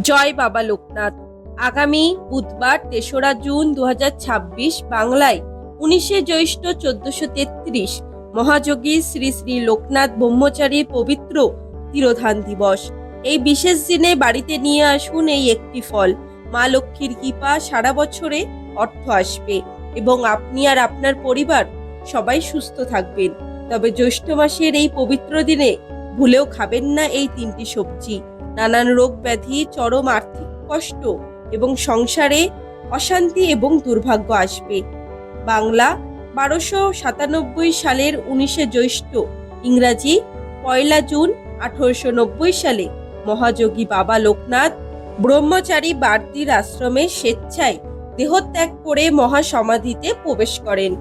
জয় বাবা লোকনাথ। আগামী বুধবার ৩রা জুন ২০২৬ বাংলায় ১৯শে জ্যৈষ্ঠ ১৪৩৩ মহাযোগী শ্রী শ্রী লোকনাথ ব্রহ্মচারীর পবিত্র তিরোধান দিবস। এই বিশেষ দিনে বাড়িতে নিয়ে আসুন এই একটি ফল। মা লক্ষ্মীর কৃপা সারা বছরে অর্থ আসবে এবং আপনি আর আপনার পরিবার সবাই সুস্থ থাকবেন। তবে জ্যৈষ্ঠ মাসের এই পবিত্র দিনে ভুলেও খাবেন না এই ৩টি সবজি। নানান রোগ ব্যাধি, চরম আর্থিক কষ্ট এবং সংসারে অশান্তি এবং দুর্ভাগ্য আসবে। বাংলা ১২৯৭ সালের ১৯শে জ্যৈষ্ঠ, ইংরাজি ১ জুন ১৮৯০ সালে মহাযোগী বাবা লোকনাথ ব্রহ্মচারী বার্দির আশ্রমে স্বেচ্ছায় দেহত্যাগ করে মহাসমাধিতে প্রবেশ করেন।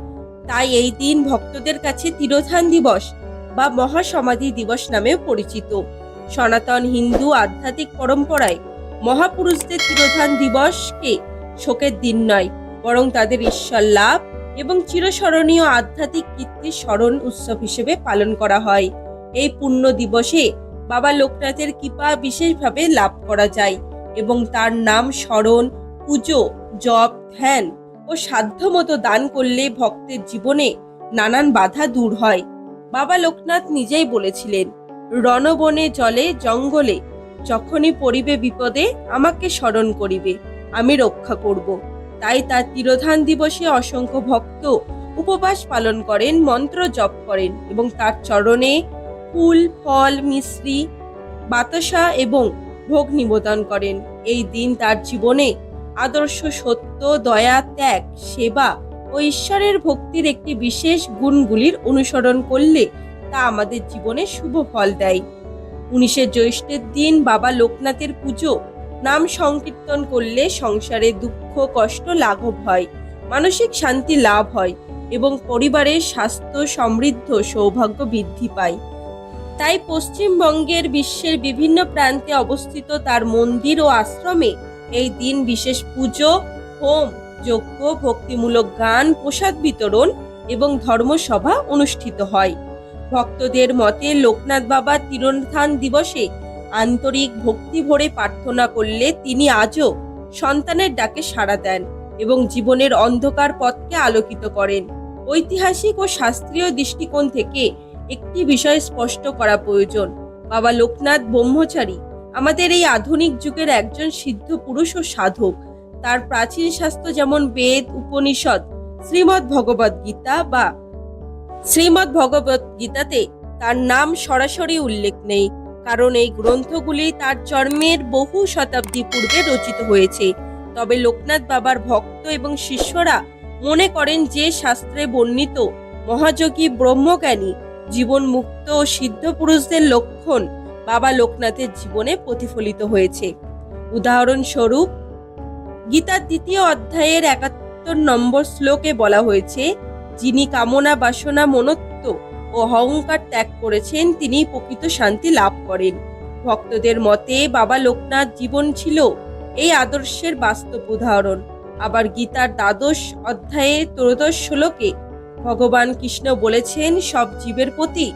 তাই এই দিন ভক্তদের কাছে তিরোধান দিবস বা মহাসমাধি দিবস নামেও পরিচিত। সনাতন হিন্দু আধ্যাত্মিক পরম্পরায় মহাপুরুষদের তিরোধান দিবসকে শোকের দিন নয়, বরং তাদের ঈশ্বর লাভ এবং চিরস্মরণীয় আধ্যাত্মিক কীর্তির স্মরণ উৎসব হিসেবে পালন করা হয়। এই পুণ্য দিবসে বাবা লোকনাথের কৃপা বিশেষভাবে লাভ করা যায় এবং তার নাম স্মরণ, পুজো, জপ, ধ্যান ও সাধ্যমতো দান করলে ভক্তের জীবনে নানান বাধা দূর হয়। বাবা লোকনাথ নিজেই বলেছিলেন, রণবনে জলে জঙ্গলে যখনই পড়িবে বিপদে আমাকে স্মরণ করিবে, আমি রক্ষা করব। তাই তার তিরোধান দিবসে অসংখ্য ভক্ত উপবাস পালন করেন, মন্ত্র জপ করেন এবং তার চরণে ফুল, ফল, মিশ্রি, বাতাসা এবং ভোগ নিবেদন করেন। এই দিন তার জীবনে আদর্শ সত্য, দয়া, ত্যাগ, সেবা ও ঈশ্বরের ভক্তির একটি বিশেষ গুণগুলির অনুসরণ করলে তা আমাদের জীবনে শুভ ফল দেয়। ১৯শে জ্যৈষ্ঠের দিন বাবা লোকনাথের পুজো, নাম সংকীর্তন করলে সংসারে দুঃখ কষ্ট লাঘব হয়, মানসিক শান্তি লাভ হয় এবং পরিবারের স্বাস্থ্য, সমৃদ্ধ, সৌভাগ্য বৃদ্ধি পায়। তাই পশ্চিমবঙ্গের বিশ্বের বিভিন্ন প্রান্তে অবস্থিত তার মন্দির ও আশ্রমে এই দিন বিশেষ পুজো, হোম, যজ্ঞ, ভক্তিমূলক গান, প্রসাদ বিতরণ এবং ধর্মসভা অনুষ্ঠিত হয়। ভক্তদের মতে লোকনাথ বাবার তিরোধান দিবসে আন্তরিক ভক্তি ভরে প্রার্থনা করলে তিনি আজও সন্তানের ডাকে সাড়া দেন এবং জীবনের অন্ধকার পথকে আলোকিত করেন। ঐতিহাসিক ও শাস্ত্রীয় দৃষ্টিকোণ থেকে একটি বিষয় স্পষ্ট করা প্রয়োজন, বাবা লোকনাথ ব্রহ্মচারী আমাদের এই আধুনিক যুগের একজন সিদ্ধ পুরুষ ও সাধক। তার প্রাচীন শাস্ত্র যেমন বেদ, উপনিষদ, শ্রীমদ্ ভগবত গীতাতে তার নাম সরাসরি উল্লেখ নেই, কারণ এই গ্রন্থগুলি তার জন্মের বহু শতাব্দী পূর্বে রচিত হয়েছে। তবে লোকনাথ বাবার ভক্ত এবং শিষ্যরা মনে করেন যে শাস্ত্রে বর্ণিত মহাযোগী ব্রহ্মজ্ঞানী জীবন মুক্ত ও সিদ্ধ পুরুষদের লক্ষণ বাবা লোকনাথের জীবনে প্রতিফলিত হয়েছে। উদাহরণস্বরূপ, গীতার ২য় অধ্যায়ের ৭১ নম্বর শ্লোকে বলা হয়েছে, যিনি কামনা, বাসনা, মনত্ব ও অহংকার ত্যাগ করেছেন তিনি প্রকৃত শান্তি লাভ করেন। ভক্তদের মতে বাবা লোকনাথ জীবন ছিল এই আদর্শের বাস্তব উদাহরণ। আবার গীতার ১২ অধ্যায়ে ১৩ শ্লোকে ভগবান কৃষ্ণ বলেছেন, সব জীবের প্রতি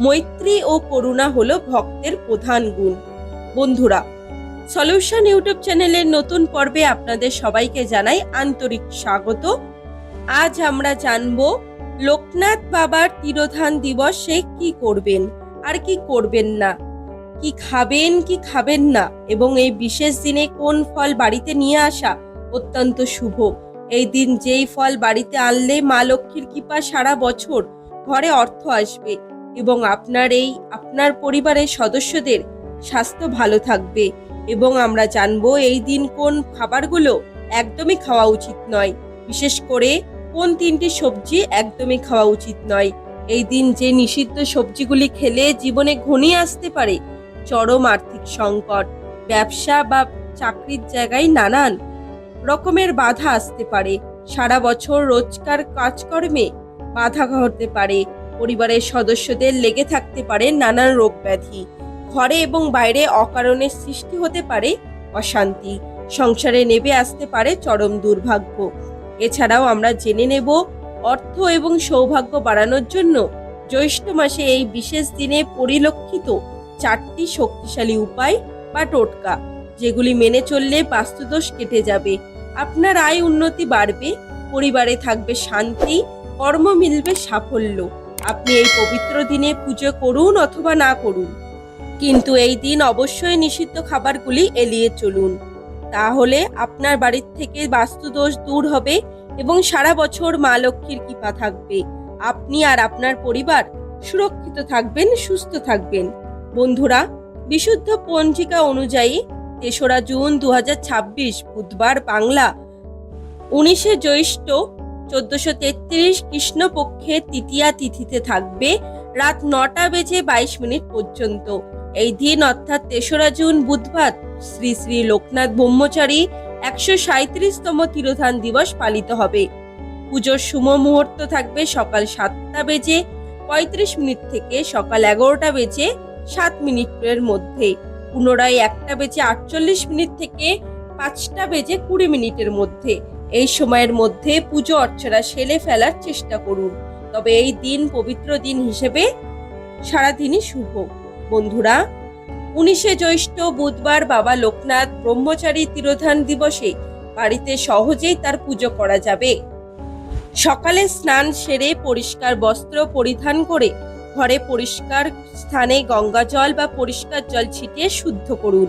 মৈত্রী ও করুণা হলো ভক্তের প্রধান গুণ। বন্ধুরা, সলিউশন ইউটিউব চ্যানেলের নতুন পর্বে আপনাদের সবাইকে জানাই আন্তরিক স্বাগত। আজ আমরা জানব লোকনাথ বাবার তিরোধান দিবসে কি করবেন আর কি করবেন না, কি খাবেন কি খাবেন না এবং এই বিশেষ দিনে কোন ফল বাড়িতে নিয়ে আসা অত্যন্ত শুভ। এই দিন যেই ফল বাড়িতে আনলে মা লক্ষ্মীর কৃপা সারা বছর ঘরে অর্থ আসবে এবং আপনার পরিবারের সদস্যদের স্বাস্থ্য ভালো থাকবে। এবং আমরা জানবো এই দিন কোন খাবারগুলো একদমই খাওয়া উচিত নয়, বিশেষ করে কোন ৩টি সবজি একদমই খাওয়া উচিত নয়। এই দিন যে নিষিদ্ধ সবজিগুলি খেলে জীবনে ঘনিয়ে আসতে পারে চরম আর্থিক সংকট, ব্যবসা বা চাকরির জায়গায় নানান রকমের বাধা আসতে পারে, সারা বছর রোজকার কাজকর্মে বাধা ঘটতে পারে, পরিবারের সদস্যদের লেগে থাকতে পারে নানান রোগ ব্যাধি, ঘরে এবং বাইরে অকারণে সৃষ্টি হতে পারে অশান্তি, সংসারে নেমে আসতে পারে চরম দুর্ভাগ্য। এছাড়াও আমরা জেনে নেব অর্থ এবং সৌভাগ্য বাড়ানোর জন্য জ্যৈষ্ঠ মাসে এই বিশেষ দিনে পরিলক্ষিত 4টি শক্তিশালী উপায় বা টোটকা। যেগুলি মেনে চললে বাস্তুদোষ কেটে যাবে। আপনার আয় উন্নতি বাড়বে, পরিবারে থাকবে শান্তি, কর্ম মিলবে সাফল্য। আপনি এই পবিত্র দিনে পুজো করুন অথবা না করুন, কিন্তু এই দিন অবশ্যই নিষিদ্ধ খাবারগুলি এড়িয়ে চলুন। তাহলে আপনার বাড়ির থেকে বাস্তুদোষ দূর হবে এবং সারা বছর মা লক্ষ্মীর কৃপা থাকবে। আপনি আর আপনার পরিবার সুরক্ষিত থাকবেন, সুস্থ থাকবেন। বন্ধুরা, বিশুদ্ধ পঞ্জিকা অনুযায়ী ৩রা জুন ২০২৬ বুধবার বাংলা ১৯শে জ্যৈষ্ঠ ১৪৩৩ কৃষ্ণপক্ষের তৃতীয়া তিথিতে থাকবে রাত ৯টা বেজে ২২ মিনিট পর্যন্ত। এই দিন অর্থাৎ ৩রা জুন বুধবার শ্রী শ্রী লোকনাথ ব্রহ্মচারী ১৩৭তম তিরোধান দিবস পালিত হবে। পুজোর শুভ মুহূর্ত থাকবে সকাল ৭টা বেজে ৩৫ মিনিট থেকে সকাল ১১টা বেজে ৭ মিনিটের মধ্যে, পুনরায় ১টা বেজে ৪৮ মিনিট থেকে ৫টা বেজে ২০ মিনিটের মধ্যে। এই সময়ের মধ্যে পুজো অর্চনা সেরে ফেলার চেষ্টা করুন, তবে এই দিন পবিত্র দিন হিসেবে সারাদিনই শুভ। বন্ধুরা, ১৯শে জ্যৈষ্ঠ বুধবার বাবা লোকনাথ ব্রহ্মচারী তিরোধান দিবসে বাড়িতে সহজেই তার পুজো করা যাবে। সকালে স্নান সেরে পরিষ্কার বস্ত্র পরিধান করে ঘরে পরিষ্কার স্থানে গঙ্গা জল বা পরিষ্কার জল ছিটিয়ে শুদ্ধ করুন।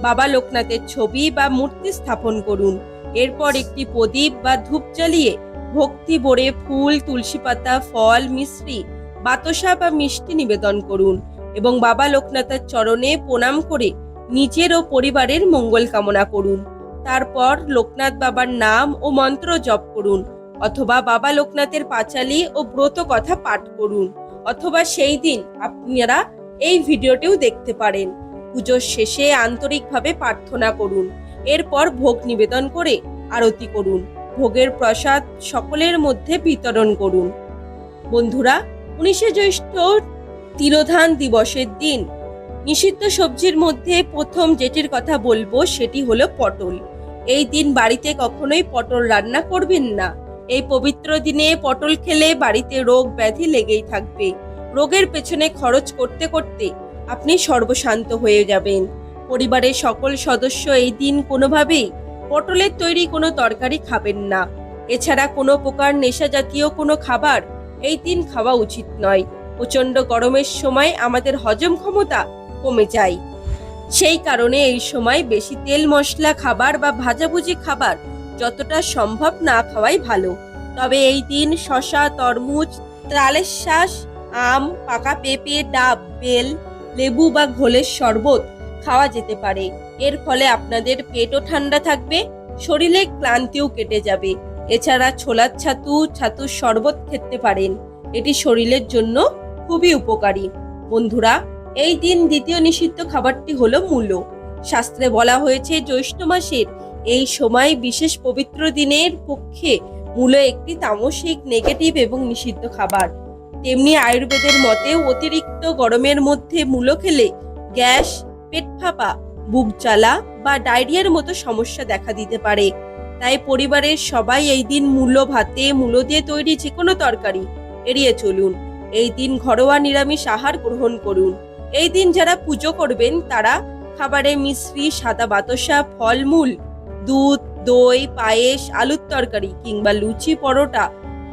বাবা লোকনাথের ছবি বা মূর্তি স্থাপন করুন। এরপর একটি প্রদীপ বা ধূপ জ্বালিয়ে ভক্তি ভরে ফুল, তুলসী পাতা, ফল, মিশ্রি, বাতাসা বা মিষ্টি নিবেদন করুন এবং বাবা লোকনাথের চরণে প্রণাম করে নিজের ও পরিবারের মঙ্গল কামনা করুন। তারপর লোকনাথ বাবার নাম ও মন্ত্র জপ করুন, অথবা বাবা লোকনাথের পাঁচালী ও ব্রত কথা পাঠ করুন, অথবা সেই দিন আপনারা এই ভিডিওটিও দেখতে পারেন। পুজোর শেষে আন্তরিকভাবে প্রার্থনা করুন। এরপর ভোগ নিবেদন করে আরতি করুন। ভোগের প্রসাদ সকলের মধ্যে বিতরণ করুন। বন্ধুরা, ১৯শে জ্যৈষ্ঠ তিরোধান দিবসের দিন নিষিদ্ধ সবজির মধ্যে প্রথম যেটির কথা বলবো সেটি হলো পটল। এই দিন বাড়িতে কখনোই পটল রান্না করবেন না। এই পবিত্র দিনে পটল খেলে বাড়িতে রোগ ব্যাধি লেগেই থাকবে। রোগের পেছনে খরচ করতে করতে আপনি সর্বশান্ত হয়ে যাবেন। পরিবারের সকল সদস্য এই দিন কোনোভাবেই পটলের তৈরি কোনো তরকারি খাবেন না। এছাড়া কোনো প্রকার নেশা জাতীয় কোনো খাবার এই দিন খাওয়া উচিত নয়। প্রচণ্ড গরমের সময় আমাদের হজম ক্ষমতা কমে যায়, সেই কারণে এই সময় বেশি তেল মশলা খাবার বা ভাজাভুজি খাবার যতটা সম্ভব না খাওয়াই ভালো। তবে এই দিন শসা, তরমুজ, তালের শাঁস, আম, পাকা পেঁপে, ডাব, বেল, লেবু বা ঘোলের শরবত খাওয়া যেতে পারে। এর ফলে আপনাদের পেটও ঠান্ডা থাকবে, শরীরে ক্লান্তিও কেটে যাবে। এছাড়া ছোলার ছাতুর শরবত খেতে পারেন, এটি শরীরের জন্য খুবই উপকারী। বন্ধুরা, এই দিন দ্বিতীয় নিষিদ্ধ খাবারটি হলো মূলো। শাস্ত্রে বলা হয়েছে জ্যৈষ্ঠ মাসের এই সময় বিশেষ পবিত্র দিনের পক্ষে মূলো একটি তামসিক, নেগেটিভ এবং নিষিদ্ধ খাবার। তেমনি আয়ুর্বেদের মতেও অতিরিক্ত গরমের মধ্যে মূলো খেলে গ্যাস, পেট ফাঁপা, বুক জ্বালা বা ডায়রিয়ার মতো সমস্যা দেখা দিতে পারে। তাই পরিবারের সবাই এই দিন মূলো ভাতে, মূলো দিয়ে তৈরি যে কোনো তরকারি এড়িয়ে চলুন। এই দিন ঘরোয়া নিরামিষ আহার গ্রহণ করুন। এই দিন যারা পুজো করবেন তারা খাবারে মিশ্রি, সাদা বাতাসা, ফলমূল, দুধ, দই, পায়েস, আলুর তরকারি কিংবা লুচি, পরোটা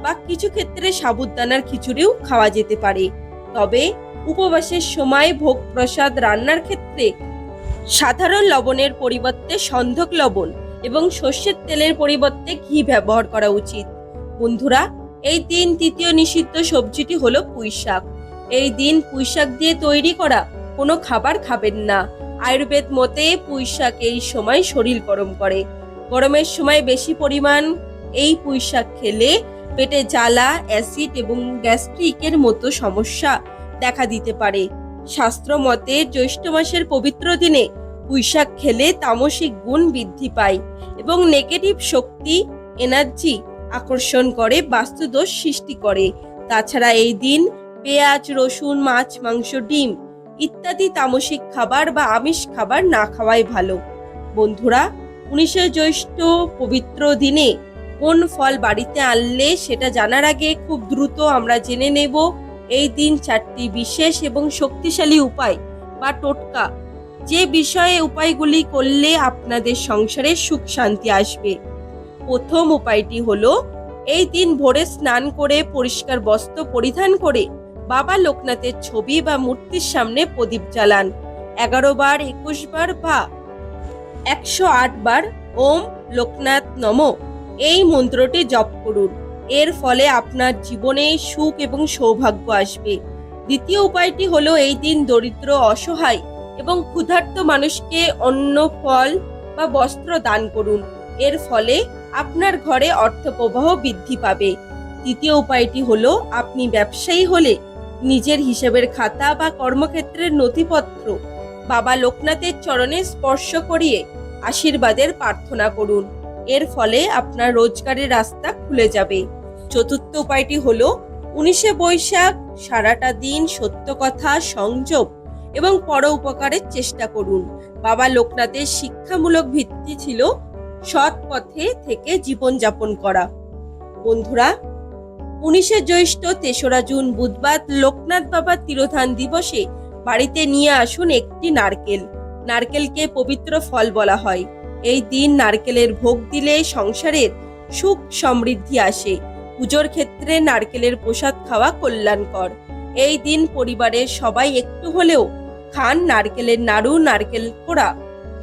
বা কিছু ক্ষেত্রে সাবুদানার খিচুড়িও খাওয়া যেতে পারে। তবে উপবাসের সময় ভোগ প্রসাদ রান্নার ক্ষেত্রে সাধারণ লবণের পরিবর্তে সন্ধক লবণ এবং সর্ষের তেলের পরিবর্তে ঘি ব্যবহার করা উচিত। বন্ধুরা, এই দিন তৃতীয় নিষিদ্ধ সবজিটি হলো পুঁইশাক। এই দিন পুঁইশাক দিয়ে তৈরি করা কোনো খাবার খাবেন না। আয়ুর্বেদ মতে পুঁইশাক এই সময় শরীর গরম করে। গরমের সময় বেশি পরিমাণ এই পুঁইশাক খেলে পেটে জ্বালা, অ্যাসিড এবং গ্যাস্ট্রিকের মতো সমস্যা দেখা দিতে পারে। শাস্ত্র মতে জ্যৈষ্ঠ মাসের পবিত্র দিনে পুঁইশাক খেলে তামসিক গুণ বৃদ্ধি পায় এবং নেগেটিভ শক্তি, এনার্জি আকর্ষণ করে, বাস্তুদোষ সৃষ্টি করে। তাছাড়া এই দিন পেঁয়াজ, রসুন, মাছ, মাংস, ডিম ইত্যাদি তামসিক খাবার বা আমিষ খাবার না খাওয়াই ভালো। বন্ধুরা, ১৯শে জ্যৈষ্ঠ পবিত্র দিনে কোন ফল বাড়িতে আনলে সেটা জানার আগে খুব দ্রুত আমরা জেনে নেব এই দিন 4টি বিশেষ এবং শক্তিশালী উপায় বা টোটকা যে বিষয়ে উপায়গুলি করলে আপনাদের সংসারে সুখ শান্তি আসবে। প্রথম উপায়টি হলো এই দিন ভোরে স্নান করে পরিষ্কার বস্ত্র পরিধান করে বাবা লোকনাথের ছবি বা মূর্তির সামনে প্রদীপ জ্বালান। 11 বার, 21 বার বা 108 বার ওম লোকনাথ নমঃ এই মন্ত্রটি জপ করুন। এর ফলে আপনার জীবনে সুখ এবং সৌভাগ্য আসবে। দ্বিতীয় উপায়টি হলো এই দিন দরিদ্র, অসহায় এবং ক্ষুধার্ত মানুষকে অন্ন, ফল বা বস্ত্র দান করুন। এর ফলে আপনার ঘরে অর্থ প্রবাহ বৃদ্ধি পাবে। তৃতীয় উপায়টি হলো আপনি ব্যবসায়ী হলে নিজের হিসাবের খাতা বা কর্মক্ষেত্রের নথিপত্র বাবা লোকনাথের চরণে স্পর্শ করিয়ে আশীর্বাদের প্রার্থনা করুন। এর ফলে আপনার রোজগারের রাস্তা খুলে যাবে। চতুর্থ উপায়টি হলো 19শে বৈশাখ সারাটা দিন সত্য কথা, সংযম এবং পর উপকারের চেষ্টা করুন। বাবা লোকনাথের শিক্ষামূলক ভিত্তি ছিল সৎ পথে থেকে জীবনযাপন করা। বন্ধুরা, 19শে জ্যৈষ্ঠ 3রা জুন বুধবার লোকনাথ বাবার তিরোধান দিবসে বাড়িতে নিয়ে আসুন একটি নারকেল। নারকেলকে পবিত্র ফল বলা হয়। এই দিন নারকেলের ভোগ দিলে সংসারের সুখ সমৃদ্ধি আসে। পুজোর ক্ষেত্রে নারকেলের প্রসাদ খাওয়া কল্যাণকর। এই দিন পরিবারের সবাই একটু হলেও খান নারকেলের নাড়ু, নারকেল কোড়া।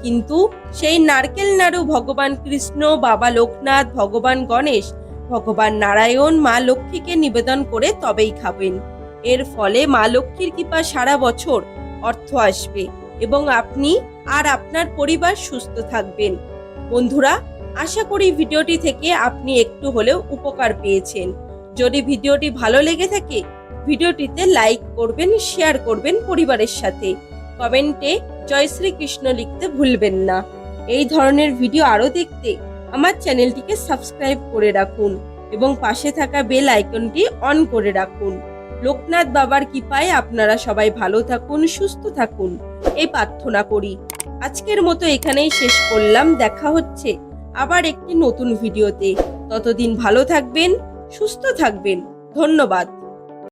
কিন্তু সেই নারকেল নাড়ু ভগবান কৃষ্ণ, বাবা লোকনাথ, ভগবান গণেশ, ভগবান নারায়ণ, মা লক্ষ্মীকে নিবেদন করে তবেই খাবেন। এর ফলে মা লক্ষ্মীর কৃপা সারা বছর অর্থ আসবে এবং আপনি আর আপনার পরিবার সুস্থ থাকবেন। বন্ধুরা, আশা করি ভিডিওটি থেকে আপনি একটু হলেও উপকার পেয়েছেন। যদি ভিডিওটি ভালো লেগে থাকে ভিডিওটিতে লাইক করবেন, শেয়ার করবেন পরিবারের সাথে। কমেন্টে জয় শ্রীকৃষ্ণ লিখতে ভুলবেন না। এই ধরনের ভিডিও আরও দেখতে আমার চ্যানেলটিকে সাবস্ক্রাইব করে রাখুন এবং পাশে থাকা বেল আইকনটি অন করে রাখুন। লোকনাথ বাবার কৃপায় আপনারা সবাই ভালো থাকুন, সুস্থ থাকুন এই প্রার্থনা করি। আজকের মতো এখানেই শেষ করলাম। দেখা হচ্ছে আবার একটি নতুন ভিডিওতে। ততদিন ভালো থাকবেন, সুস্থ থাকবেন। ধন্যবাদ।